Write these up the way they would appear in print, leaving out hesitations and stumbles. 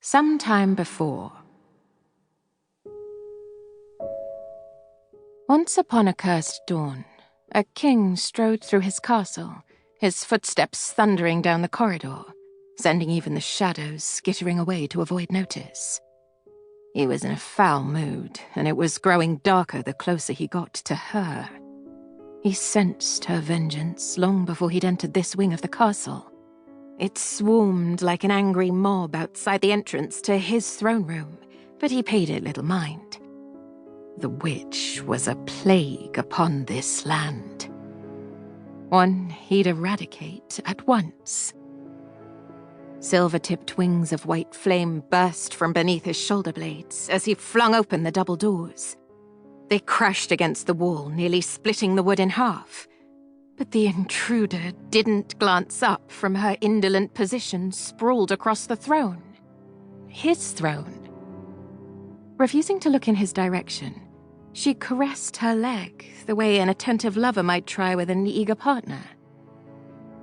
Some time before. Once upon a cursed dawn, a king strode through his castle, his footsteps thundering down the corridor, sending even the shadows skittering away to avoid notice. He was in a foul mood, and it was growing darker the closer he got to her. He sensed her vengeance long before he'd entered this wing of the castle. It swarmed like an angry mob outside the entrance to his throne room, but he paid it little mind. The witch was a plague upon this land. One he'd eradicate at once. Silver-tipped wings of white flame burst from beneath his shoulder blades as he flung open the double doors. They crashed against the wall, nearly splitting the wood in half. But the intruder didn't glance up from her indolent position sprawled across the throne. His throne. Refusing to look in his direction, she caressed her leg the way an attentive lover might try with an eager partner.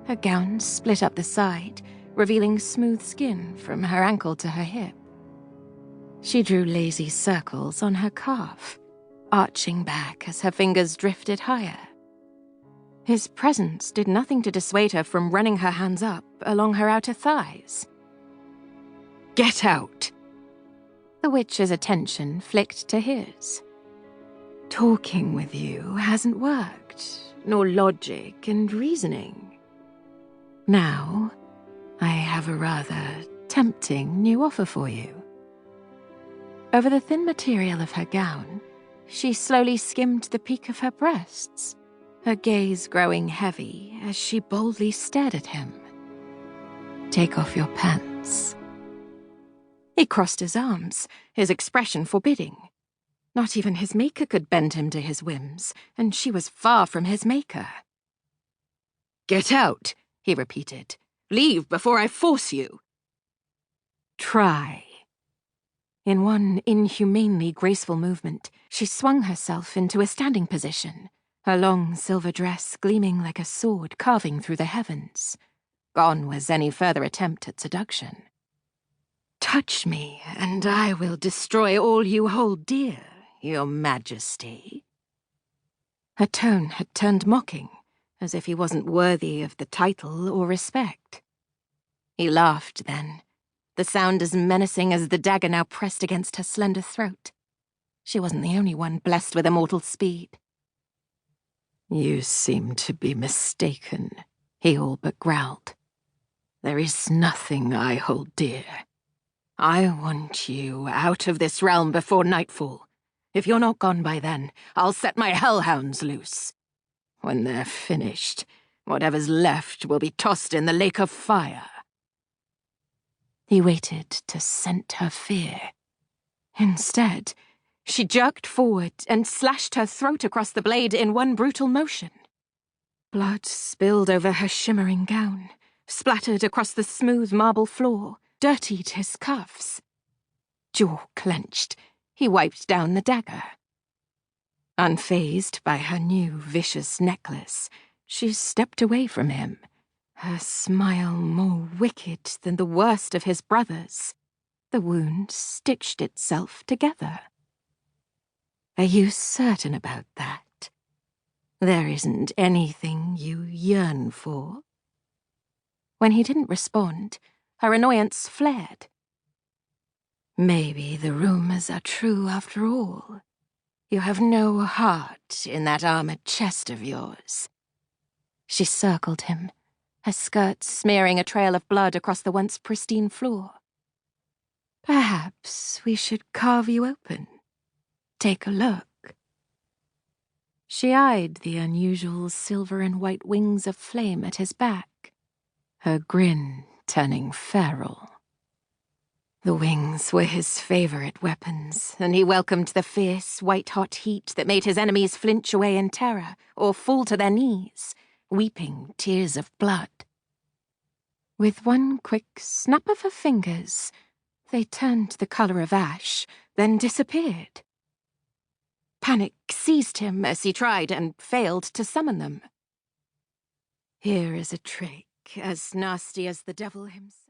Her gown split up the side, revealing smooth skin from her ankle to her hip. She drew lazy circles on her calf, arching back as her fingers drifted higher. His presence did nothing to dissuade her from running her hands up along her outer thighs. "Get out!" The witch's attention flicked to his. "Talking with you hasn't worked, nor logic and reasoning. Now, I have a rather tempting new offer for you." Over the thin material of her gown, she slowly skimmed the peak of her breasts, her gaze growing heavy as she boldly stared at him. "Take off your pants." He crossed his arms, his expression forbidding. Not even his maker could bend him to his whims, and she was far from his maker. "Get out," he repeated. "Leave before I force you." "Try." In one inhumanely graceful movement, she swung herself into a standing position, her long silver dress gleaming like a sword carving through the heavens. Gone was any further attempt at seduction. "Touch me, and I will destroy all you hold dear, Your Majesty." Her tone had turned mocking, as if he wasn't worthy of the title or respect. He laughed then, the sound as menacing as the dagger now pressed against her slender throat. She wasn't the only one blessed with immortal speed. "You seem to be mistaken," he all but growled. "There is nothing I hold dear. I want you out of this realm before nightfall. If you're not gone by then, I'll set my hellhounds loose. When they're finished, whatever's left will be tossed in the lake of fire." He waited to scent her fear. Instead, she jerked forward and slashed her throat across the blade in one brutal motion. Blood spilled over her shimmering gown, splattered across the smooth marble floor, dirtied his cuffs. Jaw clenched, he wiped down the dagger. Unfazed by her new vicious necklace, she stepped away from him, her smile more wicked than the worst of his brothers. The wound stitched itself together. "Are you certain about that? There isn't anything you yearn for?" When he didn't respond, her annoyance flared. "Maybe the rumors are true after all. You have no heart in that armored chest of yours." She circled him, her skirt smearing a trail of blood across the once pristine floor. "Perhaps we should carve you open. Take a look." She eyed the unusual silver and white wings of flame at his back, her grin turning feral. The wings were his favorite weapons, and he welcomed the fierce, white-hot heat that made his enemies flinch away in terror or fall to their knees, weeping tears of blood. With one quick snap of her fingers, they turned the color of ash, then disappeared. Panic seized him as he tried and failed to summon them. Here is a trick as nasty as the devil himself.